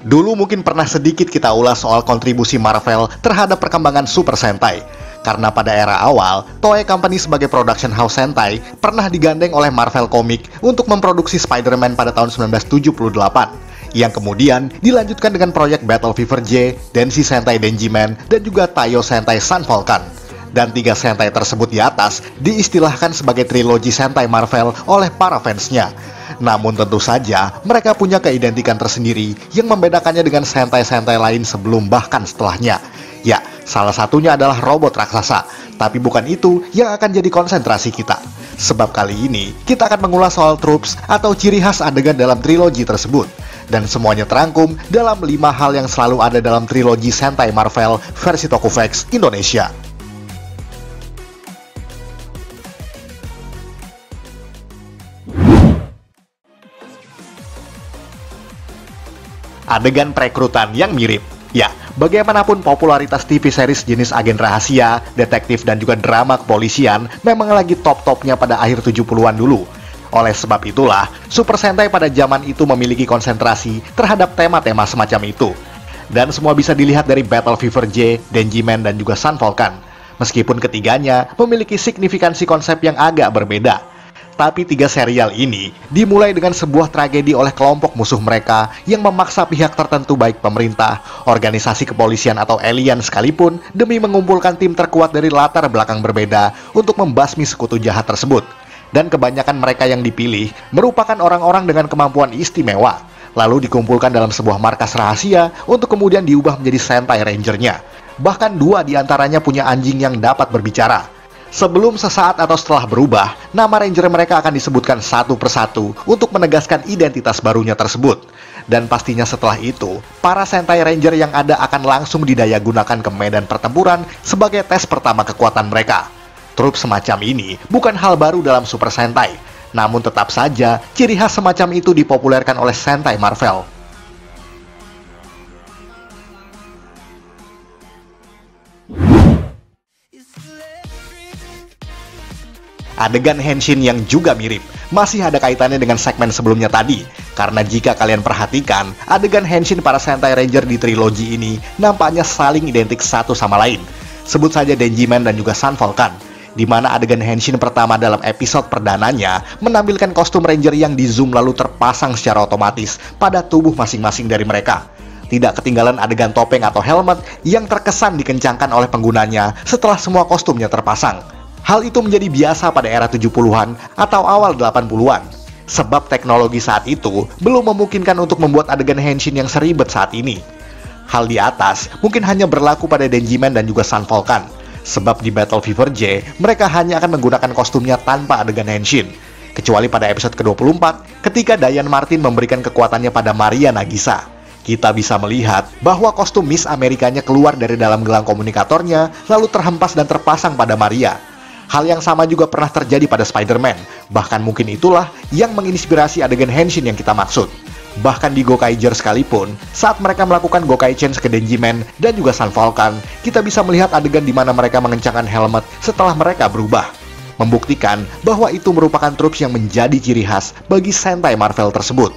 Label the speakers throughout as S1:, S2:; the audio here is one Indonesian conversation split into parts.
S1: Dulu mungkin pernah sedikit kita ulas soal kontribusi Marvel terhadap perkembangan Super Sentai. Karena pada era awal, Toei Company sebagai production house Sentai pernah digandeng oleh Marvel Comics untuk memproduksi Spider-Man pada tahun 1978, yang kemudian dilanjutkan dengan proyek Battle Fever J, Denshi Sentai Denjiman, dan juga Taiyo Sentai Sun Falcon. Dan tiga Sentai tersebut di atas diistilahkan sebagai trilogi Sentai Marvel oleh para fansnya. Namun tentu saja, mereka punya keidentikan tersendiri yang membedakannya dengan Sentai-Sentai lain sebelum bahkan setelahnya. Ya, salah satunya adalah robot raksasa. Tapi bukan itu yang akan jadi konsentrasi kita. Sebab kali ini, kita akan mengulas soal tropes atau ciri khas adegan dalam trilogi tersebut. Dan semuanya terangkum dalam 5 hal yang selalu ada dalam trilogi Sentai Marvel versi Tokuvex Indonesia. Adegan perekrutan yang mirip. Ya, bagaimanapun popularitas TV series jenis agen rahasia, detektif, dan juga drama kepolisian memang lagi top-topnya pada akhir 70-an dulu. Oleh sebab itulah, Super Sentai pada zaman itu memiliki konsentrasi terhadap tema-tema semacam itu. Dan semua bisa dilihat dari Battle Fever J, Denjiman, dan juga Sun Falcon. Meskipun ketiganya memiliki signifikansi konsep yang agak berbeda. Tapi tiga serial ini dimulai dengan sebuah tragedi oleh kelompok musuh mereka yang memaksa pihak tertentu baik pemerintah, organisasi kepolisian atau alien sekalipun demi mengumpulkan tim terkuat dari latar belakang berbeda untuk membasmi sekutu jahat tersebut. Dan kebanyakan mereka yang dipilih merupakan orang-orang dengan kemampuan istimewa, lalu dikumpulkan dalam sebuah markas rahasia untuk kemudian diubah menjadi Sentai Ranger-nya. Bahkan 2 diantaranya punya anjing yang dapat berbicara. Sebelum, sesaat, atau setelah berubah, nama ranger mereka akan disebutkan satu persatu untuk menegaskan identitas barunya tersebut. Dan pastinya setelah itu, para Sentai Ranger yang ada akan langsung didayagunakan ke medan pertempuran sebagai tes pertama kekuatan mereka. Trup semacam ini bukan hal baru dalam Super Sentai, namun tetap saja ciri khas semacam itu dipopulerkan oleh Sentai Marvel. Adegan henshin yang juga mirip, masih ada kaitannya dengan segmen sebelumnya tadi. Karena jika kalian perhatikan, adegan henshin para Sentai Ranger di trilogi ini nampaknya saling identik satu sama lain. Sebut saja Denjiman dan juga Sun Falcon, di mana adegan henshin pertama dalam episode perdananya menampilkan kostum Ranger yang di zoom lalu terpasang secara otomatis pada tubuh masing-masing dari mereka. Tidak ketinggalan adegan topeng atau helmet yang terkesan dikencangkan oleh penggunanya setelah semua kostumnya terpasang. Hal itu menjadi biasa pada era 70-an atau awal 80-an. Sebab teknologi saat itu belum memungkinkan untuk membuat adegan henshin yang seribet saat ini. Hal di atas mungkin hanya berlaku pada Denjiman dan juga Sun Falcon. Sebab di Battle Fever J, mereka hanya akan menggunakan kostumnya tanpa adegan henshin. Kecuali pada episode ke-24, ketika Diane Martin memberikan kekuatannya pada Maria Nagisa. Kita bisa melihat bahwa kostum Miss Amerikanya keluar dari dalam gelang komunikatornya, lalu terhempas dan terpasang pada Maria. Hal yang sama juga pernah terjadi pada Spider-Man, bahkan mungkin itulah yang menginspirasi adegan henshin yang kita maksud. Bahkan di Gokaiger sekalipun, saat mereka melakukan Gokai Change ke Denjiman dan juga Sun Falcon, kita bisa melihat adegan di mana mereka mengencangkan helmet setelah mereka berubah. Membuktikan bahwa itu merupakan tropes yang menjadi ciri khas bagi Sentai Marvel tersebut.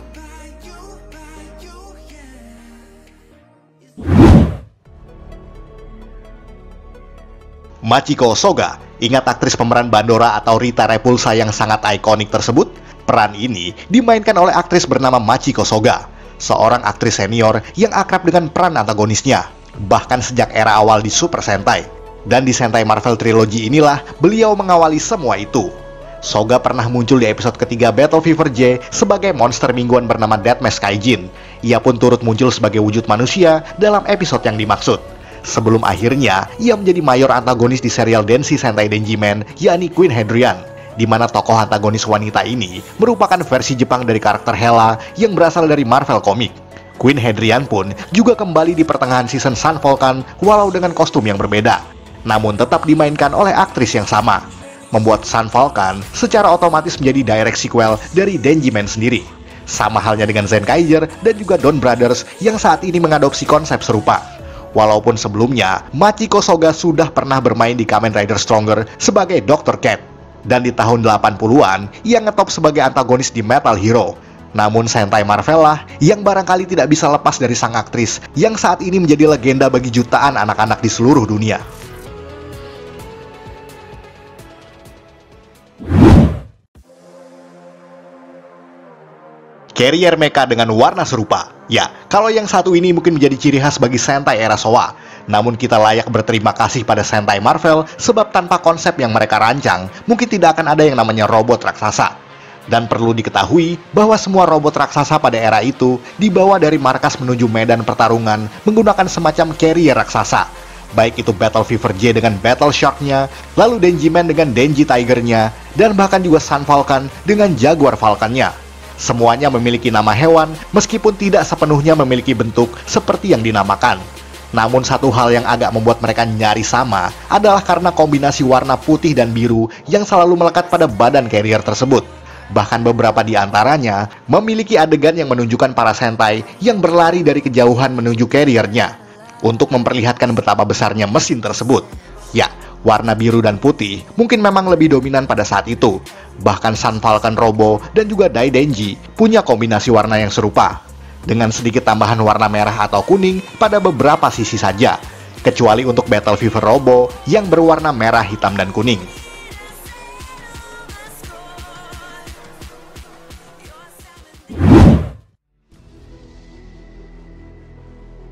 S1: Machiko Soga. Ingat aktris pemeran Bandora atau Rita Repulsa yang sangat ikonik tersebut? Peran ini dimainkan oleh aktris bernama Machiko Soga, seorang aktris senior yang akrab dengan peran antagonisnya, bahkan sejak era awal di Super Sentai. Dan di Sentai Marvel Trilogy inilah beliau mengawali semua itu. Soga pernah muncul di episode ketiga Battle Fever J sebagai monster mingguan bernama Deathmask Kaijin. Ia pun turut muncul sebagai wujud manusia dalam episode yang dimaksud. Sebelum akhirnya, ia menjadi mayor antagonis di serial Denshi Sentai Denjiman, yakni Queen Hadrian, di mana tokoh antagonis wanita ini merupakan versi Jepang dari karakter Hela yang berasal dari Marvel Comics. Queen Hadrian pun juga kembali di pertengahan season Sun Falcon walau dengan kostum yang berbeda, namun tetap dimainkan oleh aktris yang sama, membuat Sun Falcon secara otomatis menjadi direct sequel dari Denjiman sendiri. Sama halnya dengan Zenkaiger dan juga Don Brothers yang saat ini mengadopsi konsep serupa. Walaupun sebelumnya, Machiko Soga sudah pernah bermain di Kamen Rider Stronger sebagai Dr. Cat. Dan di tahun 80-an, ia ngetop sebagai antagonis di Metal Hero. Namun Sentai Marvel lah yang barangkali tidak bisa lepas dari sang aktris yang saat ini menjadi legenda bagi jutaan anak-anak di seluruh dunia. Carrier mecha dengan warna serupa. Ya, kalau yang satu ini mungkin menjadi ciri khas bagi Sentai era Showa. Namun kita layak berterima kasih pada Sentai Marvel sebab tanpa konsep yang mereka rancang, mungkin tidak akan ada yang namanya robot raksasa. Dan perlu diketahui bahwa semua robot raksasa pada era itu dibawa dari markas menuju medan pertarungan menggunakan semacam carrier raksasa. Baik itu Battle Fever J dengan Battle Shark-nya, lalu Denji Man dengan Denji Tiger-nya, dan bahkan juga Sun Falcon dengan Jaguar Falcon-nya. Semuanya memiliki nama hewan, meskipun tidak sepenuhnya memiliki bentuk seperti yang dinamakan. Namun satu hal yang agak membuat mereka nyaris sama adalah karena kombinasi warna putih dan biru yang selalu melekat pada badan carrier tersebut. Bahkan beberapa di antaranya memiliki adegan yang menunjukkan para Sentai yang berlari dari kejauhan menuju carriernya untuk memperlihatkan betapa besarnya mesin tersebut. Ya, warna biru dan putih mungkin memang lebih dominan pada saat itu. Bahkan Sun Falcon Robo dan juga Dai Denji punya kombinasi warna yang serupa, dengan sedikit tambahan warna merah atau kuning pada beberapa sisi saja, kecuali untuk Battle Fever Robo yang berwarna merah, hitam, dan kuning.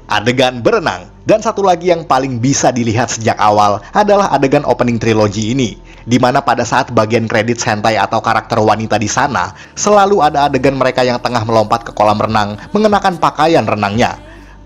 S1: Adegan berenang. Dan satu lagi yang paling bisa dilihat sejak awal adalah adegan opening trilogi ini, di mana pada saat bagian kredit Sentai atau karakter wanita di sana, selalu ada adegan mereka yang tengah melompat ke kolam renang mengenakan pakaian renangnya.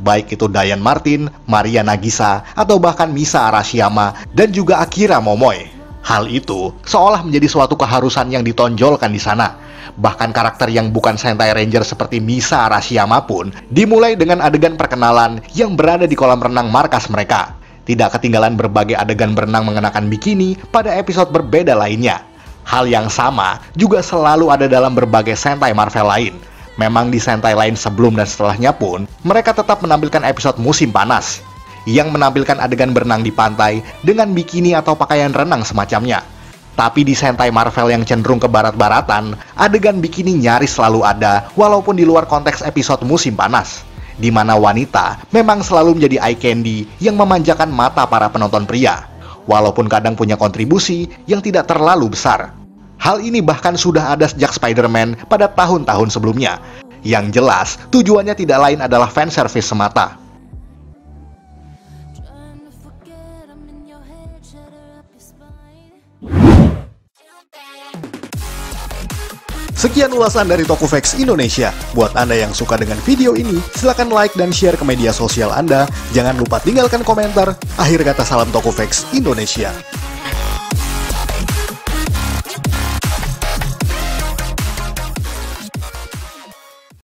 S1: Baik itu Diane Martin, Maria Nagisa, atau bahkan Misa Arashiyama, dan juga Akira Momoe. Hal itu seolah menjadi suatu keharusan yang ditonjolkan di sana. Bahkan karakter yang bukan Sentai Ranger seperti Misa Arashiyama pun dimulai dengan adegan perkenalan yang berada di kolam renang markas mereka. Tidak ketinggalan berbagai adegan berenang mengenakan bikini pada episode berbeda lainnya. Hal yang sama juga selalu ada dalam berbagai Sentai Marvel lain. Memang di Sentai lain sebelum dan setelahnya pun, mereka tetap menampilkan episode musim panas yang menampilkan adegan berenang di pantai dengan bikini atau pakaian renang semacamnya. Tapi di Sentai Marvel yang cenderung ke barat-baratan, adegan bikini nyaris selalu ada walaupun di luar konteks episode musim panas, di mana wanita memang selalu menjadi eye candy yang memanjakan mata para penonton pria, walaupun kadang punya kontribusi yang tidak terlalu besar. Hal ini bahkan sudah ada sejak Spider-Man pada tahun-tahun sebelumnya. Yang jelas, tujuannya tidak lain adalah fanservice semata. Sekian ulasan dari Tokuvex Indonesia. Buat Anda yang suka dengan video ini, silahkan like dan share ke media sosial Anda. Jangan lupa tinggalkan komentar. Akhir kata, salam Tokuvex Indonesia.